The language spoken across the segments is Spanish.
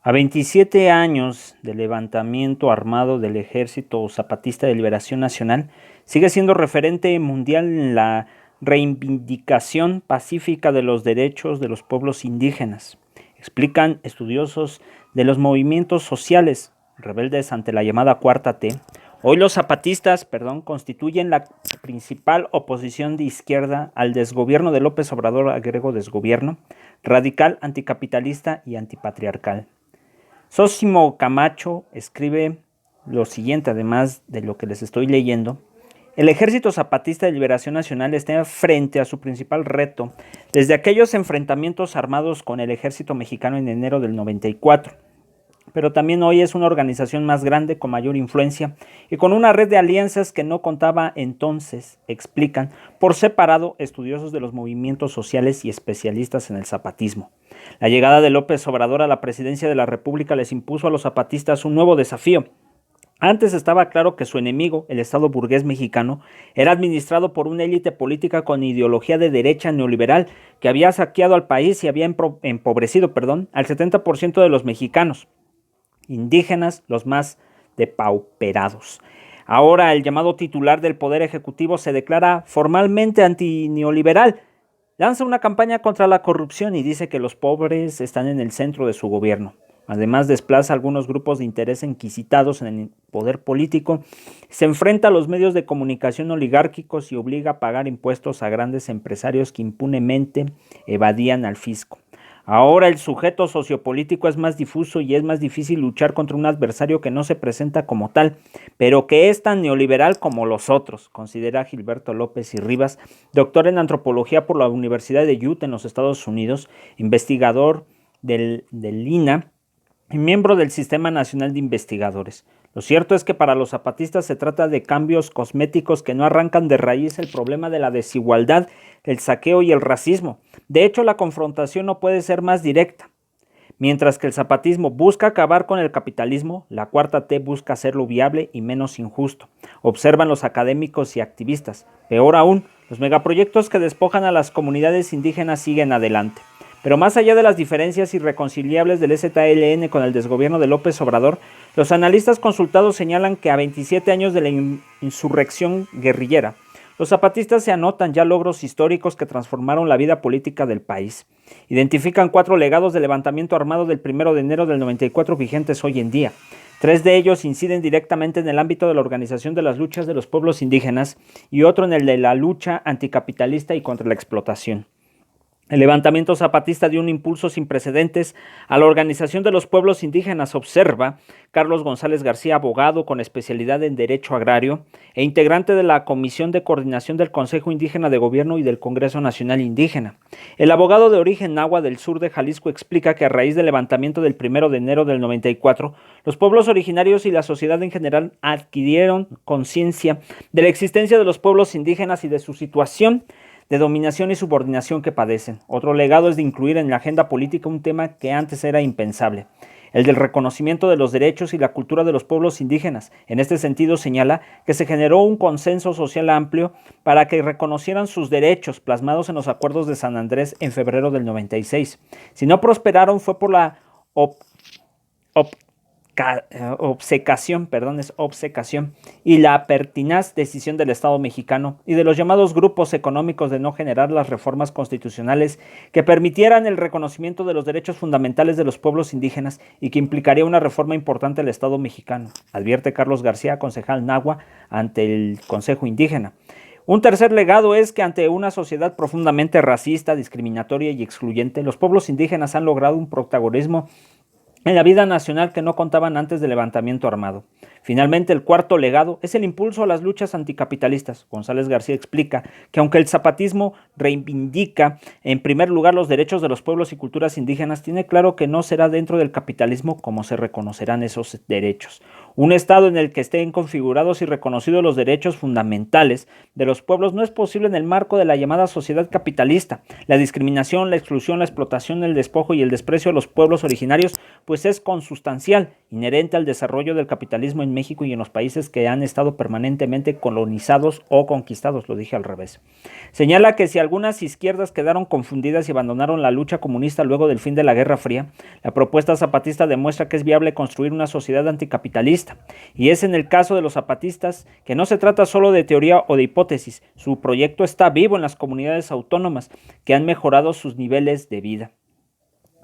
A 27 años del levantamiento armado del Ejército Zapatista de Liberación Nacional, sigue siendo referente mundial en la reivindicación pacífica de los derechos de los pueblos indígenas. Explican estudiosos de los movimientos sociales rebeldes ante la llamada Cuarta T. Hoy los zapatistas, constituyen la principal oposición de izquierda al desgobierno de López Obrador, agrego desgobierno, radical, anticapitalista y antipatriarcal. Sósimo Camacho escribe lo siguiente, además de lo que les estoy leyendo. El Ejército Zapatista de Liberación Nacional está frente a su principal reto desde aquellos enfrentamientos armados con el ejército mexicano en enero del 94. Pero también hoy es una organización más grande, con mayor influencia y con una red de alianzas que no contaba entonces, explican por separado estudiosos de los movimientos sociales y especialistas en el zapatismo. La llegada de López Obrador a la presidencia de la República les impuso a los zapatistas un nuevo desafío. Antes estaba claro que su enemigo, el Estado burgués mexicano, era administrado por una élite política con ideología de derecha neoliberal que había saqueado al país y había empobrecido al 70% de los mexicanos, indígenas los más depauperados. Ahora el llamado titular del Poder Ejecutivo se declara formalmente antineoliberal. Lanza una campaña contra la corrupción y dice que los pobres están en el centro de su gobierno. Además, desplaza a algunos grupos de interés enquisitados en el poder político, se enfrenta a los medios de comunicación oligárquicos y obliga a pagar impuestos a grandes empresarios que impunemente evadían al fisco. Ahora el sujeto sociopolítico es más difuso y es más difícil luchar contra un adversario que no se presenta como tal, pero que es tan neoliberal como los otros, considera Gilberto López y Rivas, doctor en antropología por la Universidad de Utah en los Estados Unidos, investigador del INAH y miembro del Sistema Nacional de Investigadores. Lo cierto es que para los zapatistas se trata de cambios cosméticos que no arrancan de raíz el problema de la desigualdad, el saqueo y el racismo. De hecho, la confrontación no puede ser más directa. Mientras que el zapatismo busca acabar con el capitalismo, la Cuarta T busca hacerlo viable y menos injusto, observan los académicos y activistas. Peor aún, los megaproyectos que despojan a las comunidades indígenas siguen adelante. Pero más allá de las diferencias irreconciliables del EZLN con el desgobierno de López Obrador, los analistas consultados señalan que a 27 años de la insurrección guerrillera, los zapatistas se anotan ya logros históricos que transformaron la vida política del país. Identifican 4 legados del levantamiento armado del 1 de enero del 94 vigentes hoy en día. 3 de ellos inciden directamente en el ámbito de la organización de las luchas de los pueblos indígenas y otro en el de la lucha anticapitalista y contra la explotación. El levantamiento zapatista dio un impulso sin precedentes a la organización de los pueblos indígenas, observa Carlos González García, abogado con especialidad en Derecho Agrario e integrante de la Comisión de Coordinación del Consejo Indígena de Gobierno y del Congreso Nacional Indígena. El abogado de origen náhuatl del sur de Jalisco explica que a raíz del levantamiento del 1 de enero del 94, los pueblos originarios y la sociedad en general adquirieron conciencia de la existencia de los pueblos indígenas y de su situación de dominación y subordinación que padecen. Otro legado es de incluir en la agenda política un tema que antes era impensable, el del reconocimiento de los derechos y la cultura de los pueblos indígenas. En este sentido señala que se generó un consenso social amplio para que reconocieran sus derechos plasmados en los acuerdos de San Andrés en febrero del 96. Si no prosperaron fue por la obcecación y la pertinaz decisión del Estado mexicano y de los llamados grupos económicos de no generar las reformas constitucionales que permitieran el reconocimiento de los derechos fundamentales de los pueblos indígenas y que implicaría una reforma importante del Estado mexicano, advierte Carlos García, concejal náhuatl ante el Consejo Indígena. Un tercer legado es que ante una sociedad profundamente racista, discriminatoria y excluyente, los pueblos indígenas han logrado un protagonismo en la vida nacional que no contaban antes del levantamiento armado. Finalmente, el cuarto legado es el impulso a las luchas anticapitalistas. González García explica que aunque el zapatismo reivindica en primer lugar los derechos de los pueblos y culturas indígenas, tiene claro que no será dentro del capitalismo como se reconocerán esos derechos. Un Estado en el que estén configurados y reconocidos los derechos fundamentales de los pueblos no es posible en el marco de la llamada sociedad capitalista. La discriminación, la exclusión, la explotación, el despojo y el desprecio a los pueblos originarios pues es consustancial, inherente al desarrollo del capitalismo en en México y en los países que han estado permanentemente colonizados o conquistados, lo dije al revés. Señala que si algunas izquierdas quedaron confundidas y abandonaron la lucha comunista luego del fin de la Guerra Fría, la propuesta zapatista demuestra que es viable construir una sociedad anticapitalista. Y es en el caso de los zapatistas que no se trata solo de teoría o de hipótesis, su proyecto está vivo en las comunidades autónomas que han mejorado sus niveles de vida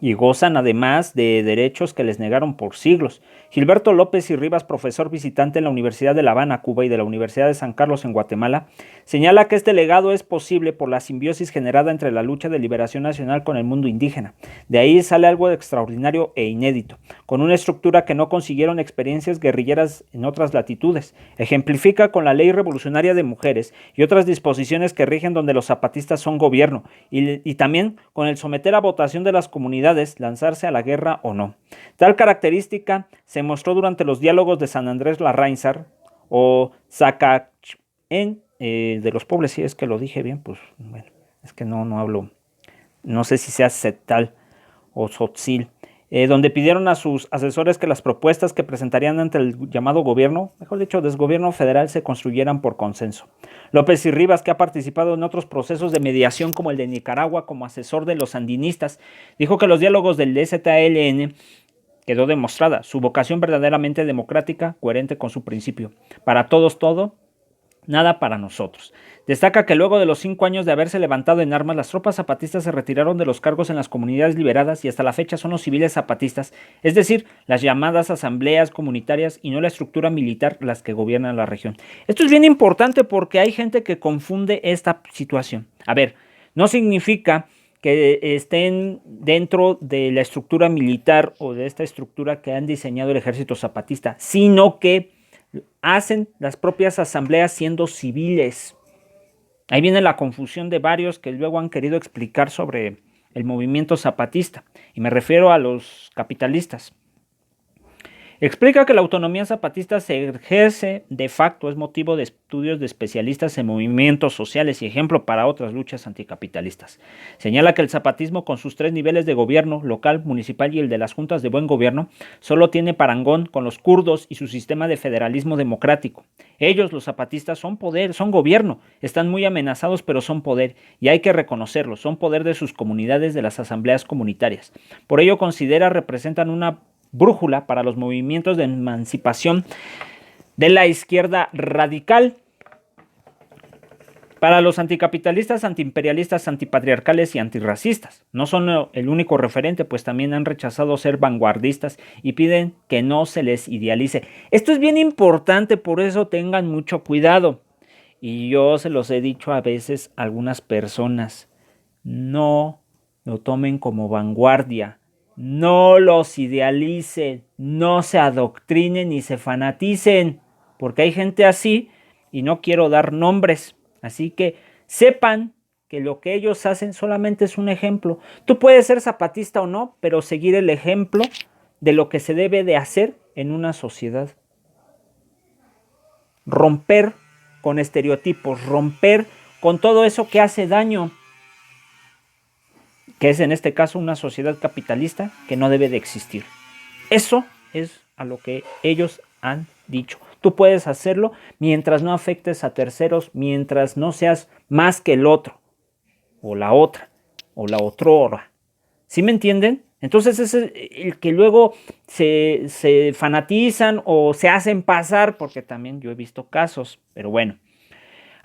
y gozan además de derechos que les negaron por siglos. Gilberto López y Rivas, profesor visitante en la Universidad de La Habana, Cuba, y de la Universidad de San Carlos en Guatemala, señala que este legado es posible por la simbiosis generada entre la lucha de liberación nacional con el mundo indígena. De ahí sale algo extraordinario e inédito, con una estructura que no consiguieron experiencias guerrilleras en otras latitudes. Ejemplifica con la Ley Revolucionaria de Mujeres y otras disposiciones que rigen donde los zapatistas son gobierno, y también con el someter a votación de las comunidades lanzarse a la guerra o no. Tal característica se mostró durante los diálogos de San Andrés Larrainzar o Zacachén, de los pobres, si es que lo dije bien, pues bueno, es que no hablo, no sé si sea Cetal o Sotzil, donde pidieron a sus asesores que las propuestas que presentarían ante el llamado gobierno, mejor dicho, desgobierno federal, se construyeran por consenso. López y Rivas, que ha participado en otros procesos de mediación como el de Nicaragua como asesor de los sandinistas, dijo que los diálogos del ZLN quedó demostrada su vocación verdaderamente democrática, coherente con su principio. Para todos todo, nada para nosotros. Destaca que luego de los 5 años de haberse levantado en armas, las tropas zapatistas se retiraron de los cargos en las comunidades liberadas y hasta la fecha son los civiles zapatistas, es decir, las llamadas asambleas comunitarias y no la estructura militar las que gobiernan la región. Esto es bien importante porque hay gente que confunde esta situación. A ver, no significa que estén dentro de la estructura militar o de esta estructura que han diseñado el ejército zapatista, sino que hacen las propias asambleas siendo civiles. Ahí viene la confusión de varios que luego han querido explicar sobre el movimiento zapatista, y me refiero a los capitalistas. Explica que la autonomía zapatista se ejerce de facto, es motivo de estudios de especialistas en movimientos sociales y ejemplo para otras luchas anticapitalistas. Señala que el zapatismo, con sus 3 niveles de gobierno, local, municipal y el de las juntas de buen gobierno, solo tiene parangón con los kurdos y su sistema de federalismo democrático. Ellos, los zapatistas, son poder, son gobierno, están muy amenazados pero son poder, y hay que reconocerlo, son poder de sus comunidades, de las asambleas comunitarias. Por ello considera representan una brújula para los movimientos de emancipación de la izquierda radical. Para los anticapitalistas, antiimperialistas, antipatriarcales y antirracistas. No son el único referente, pues también han rechazado ser vanguardistas y piden que no se les idealice. Esto es bien importante, por eso tengan mucho cuidado. Y yo se los he dicho a veces a algunas personas, no lo tomen como vanguardia. No los idealicen, no se adoctrinen ni se fanaticen, porque hay gente así y no quiero dar nombres. Así que sepan que lo que ellos hacen solamente es un ejemplo. Tú puedes ser zapatista o no, pero seguir el ejemplo de lo que se debe de hacer en una sociedad. Romper con estereotipos, romper con todo eso que hace daño, que es en este caso una sociedad capitalista que no debe de existir. Eso es a lo que ellos han dicho. Tú puedes hacerlo mientras no afectes a terceros, mientras no seas más que el otro, o la otra, o la otrora. ¿Sí me entienden? Entonces es el que luego se fanatizan o se hacen pasar, porque también yo he visto casos, pero bueno.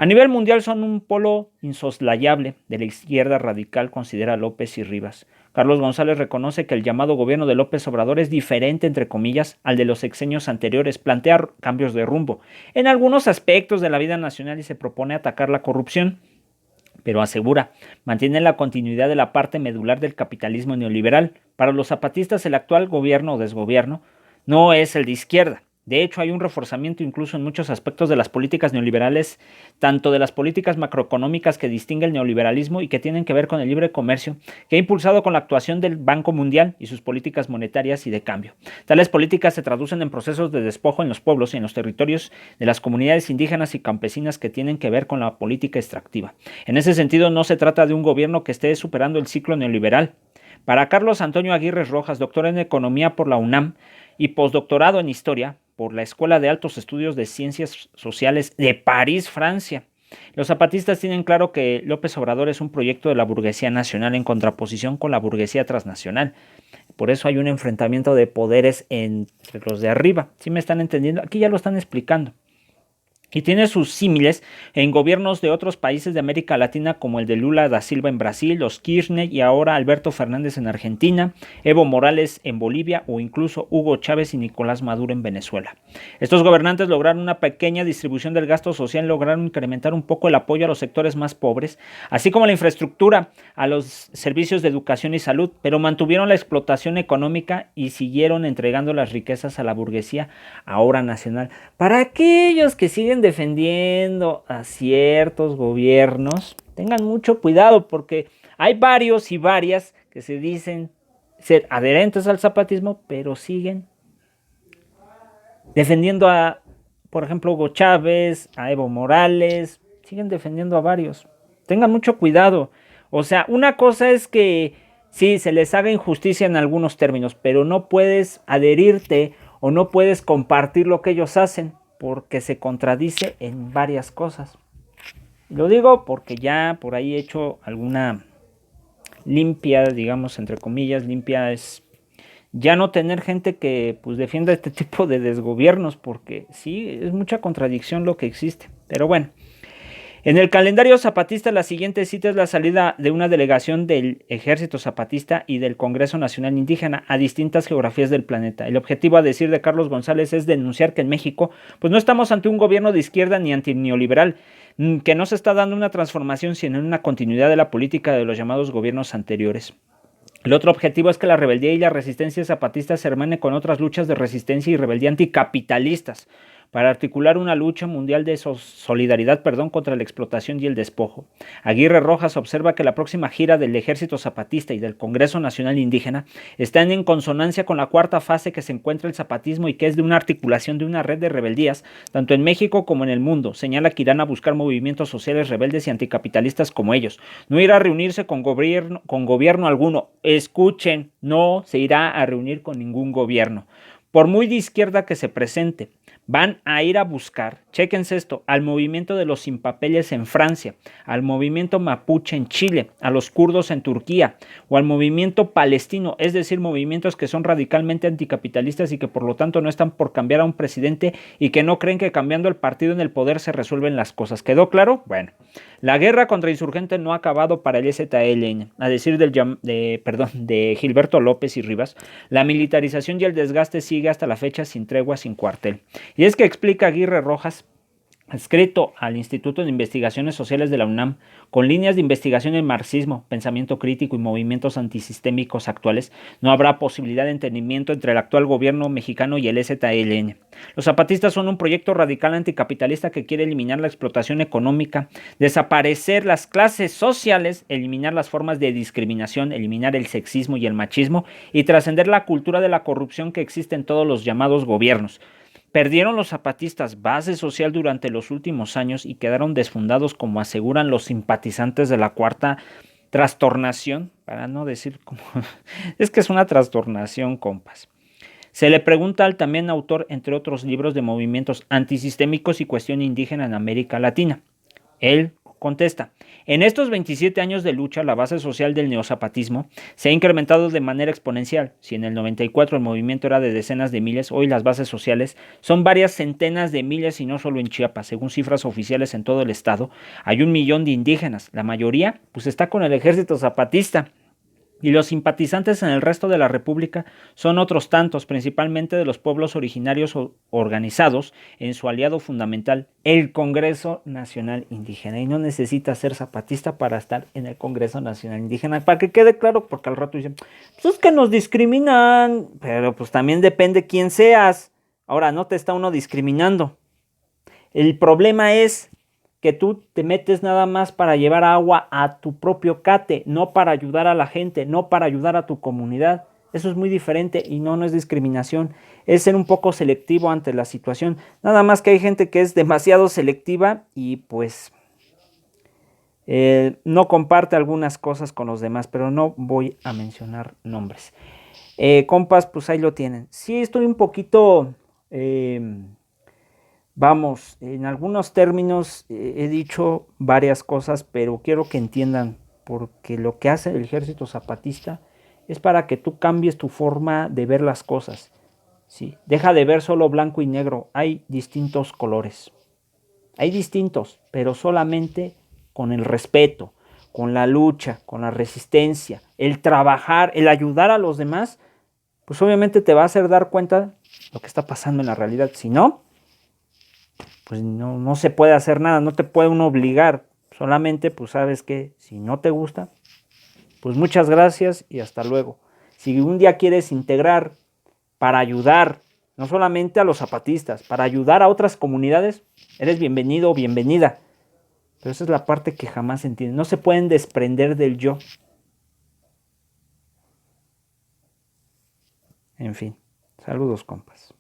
A nivel mundial son un polo insoslayable de la izquierda radical, considera López y Rivas. Carlos González reconoce que el llamado gobierno de López Obrador es diferente, entre comillas, al de los sexenios anteriores, plantea cambios de rumbo en algunos aspectos de la vida nacional y se propone atacar la corrupción, pero asegura, mantiene la continuidad de la parte medular del capitalismo neoliberal. Para los zapatistas, el actual gobierno o desgobierno no es el de izquierda. De hecho, hay un reforzamiento incluso en muchos aspectos de las políticas neoliberales, tanto de las políticas macroeconómicas que distingue el neoliberalismo y que tienen que ver con el libre comercio, que ha impulsado con la actuación del Banco Mundial y sus políticas monetarias y de cambio. Tales políticas se traducen en procesos de despojo en los pueblos y en los territorios de las comunidades indígenas y campesinas que tienen que ver con la política extractiva. En ese sentido, no se trata de un gobierno que esté superando el ciclo neoliberal. Para Carlos Antonio Aguirre Rojas, doctor en Economía por la UNAM y postdoctorado en Historia, por la Escuela de Altos Estudios de Ciencias Sociales de París, Francia. Los zapatistas tienen claro que López Obrador es un proyecto de la burguesía nacional en contraposición con la burguesía transnacional. Por eso hay un enfrentamiento de poderes entre los de arriba. ¿Sí me están entendiendo? Aquí ya lo están explicando. Y tiene sus símiles en gobiernos de otros países de América Latina como el de Lula da Silva en Brasil, los Kirchner y ahora Alberto Fernández en Argentina, Evo Morales en Bolivia o incluso Hugo Chávez y Nicolás Maduro en Venezuela. Estos gobernantes lograron una pequeña distribución del gasto social, lograron incrementar un poco el apoyo a los sectores más pobres, así como la infraestructura, a los servicios de educación y salud, pero mantuvieron la explotación económica y siguieron entregando las riquezas a la burguesía ahora nacional. Para aquellos que siguen defendiendo a ciertos gobiernos, tengan mucho cuidado porque hay varios y varias que se dicen ser adherentes al zapatismo, pero siguen defendiendo a, por ejemplo, Hugo Chávez, a Evo Morales, siguen defendiendo a varios. Tengan mucho cuidado. O sea, una cosa es que sí, se les haga injusticia en algunos términos, pero no puedes adherirte o no puedes compartir lo que ellos hacen, porque se contradice en varias cosas. Lo digo porque ya por ahí he hecho alguna limpia, digamos, entre comillas, limpia es ya no tener gente que pues defienda este tipo de desgobiernos, porque sí, es mucha contradicción lo que existe. Pero bueno, en el calendario zapatista la siguiente cita es la salida de una delegación del Ejército Zapatista y del Congreso Nacional Indígena a distintas geografías del planeta. El objetivo, a decir de Carlos González, es denunciar que en México pues no estamos ante un gobierno de izquierda ni antineoliberal, que no se está dando una transformación sino una continuidad de la política de los llamados gobiernos anteriores. El otro objetivo es que la rebeldía y la resistencia zapatista se hermane con otras luchas de resistencia y rebeldía anticapitalistas, para articular una lucha mundial de solidaridad contra la explotación y el despojo. Aguirre Rojas observa que la próxima gira del Ejército Zapatista y del Congreso Nacional Indígena están en consonancia con la cuarta fase que se encuentra el zapatismo y que es de una articulación de una red de rebeldías, tanto en México como en el mundo. Señala que irán a buscar movimientos sociales rebeldes y anticapitalistas como ellos. No irá a reunirse con gobierno alguno. Escuchen, no se irá a reunir con ningún gobierno. Por muy de izquierda que se presente, van a ir a buscar, chéquense esto, al movimiento de los sin papeles en Francia, al movimiento mapuche en Chile, a los kurdos en Turquía o al movimiento palestino, es decir, movimientos que son radicalmente anticapitalistas y que por lo tanto no están por cambiar a un presidente y que no creen que cambiando el partido en el poder se resuelven las cosas. ¿Quedó claro? Bueno, la guerra contra insurgentes no ha acabado para el EZLN. A decir de Gilberto López y Rivas, la militarización y el desgaste sigue hasta la fecha sin tregua, sin cuartel. Y es que explica Aguirre Rojas, adscrito al Instituto de Investigaciones Sociales de la UNAM, con líneas de investigación en marxismo, pensamiento crítico y movimientos antisistémicos actuales, no habrá posibilidad de entendimiento entre el actual gobierno mexicano y el EZLN. Los zapatistas son un proyecto radical anticapitalista que quiere eliminar la explotación económica, desaparecer las clases sociales, eliminar las formas de discriminación, eliminar el sexismo y el machismo y trascender la cultura de la corrupción que existe en todos los llamados gobiernos. Perdieron los zapatistas base social durante los últimos años y quedaron desfundados, como aseguran los simpatizantes de la cuarta trastornación, para no decir como... es que es una trastornación, compas. Se le pregunta al también autor, entre otros libros, de movimientos antisistémicos y cuestión indígena en América Latina. Él contesta: en estos 27 años de lucha, la base social del neozapatismo se ha incrementado de manera exponencial. Si en el 94 el movimiento era de decenas de miles, hoy las bases sociales son varias centenas de miles y no solo en Chiapas. Según cifras oficiales en todo el estado, hay 1 millón de indígenas. La mayoría pues está con el ejército zapatista. Y los simpatizantes en el resto de la República son otros tantos, principalmente de los pueblos originarios organizados en su aliado fundamental, el Congreso Nacional Indígena. Y no necesita ser zapatista para estar en el Congreso Nacional Indígena. Para que quede claro, porque al rato dicen, pues es que nos discriminan, pero pues también depende quién seas. Ahora, no te está uno discriminando. El problema es que tú te metes nada más para llevar agua a tu propio cate, no para ayudar a la gente, no para ayudar a tu comunidad. Eso es muy diferente y no es discriminación, es ser un poco selectivo ante la situación. Nada más que hay gente que es demasiado selectiva y pues no comparte algunas cosas con los demás, pero no voy a mencionar nombres. Compas, pues ahí lo tienen. Sí, estoy un poquito Vamos, en algunos términos he dicho varias cosas, pero quiero que entiendan, porque lo que hace el Ejército Zapatista es para que tú cambies tu forma de ver las cosas. ¿Sí? Deja de ver solo blanco y negro, hay distintos colores. Hay distintos, pero solamente con el respeto, con la lucha, con la resistencia, el trabajar, el ayudar a los demás, pues obviamente te va a hacer dar cuenta de lo que está pasando en la realidad. Si no, pues no se puede hacer nada, no te puede uno obligar. Solamente, pues sabes que si no te gusta, pues muchas gracias y hasta luego. Si un día quieres integrar para ayudar, no solamente a los zapatistas, para ayudar a otras comunidades, eres bienvenido o bienvenida. Pero esa es la parte que jamás se entiende. No se pueden desprender del yo. En fin, saludos compas.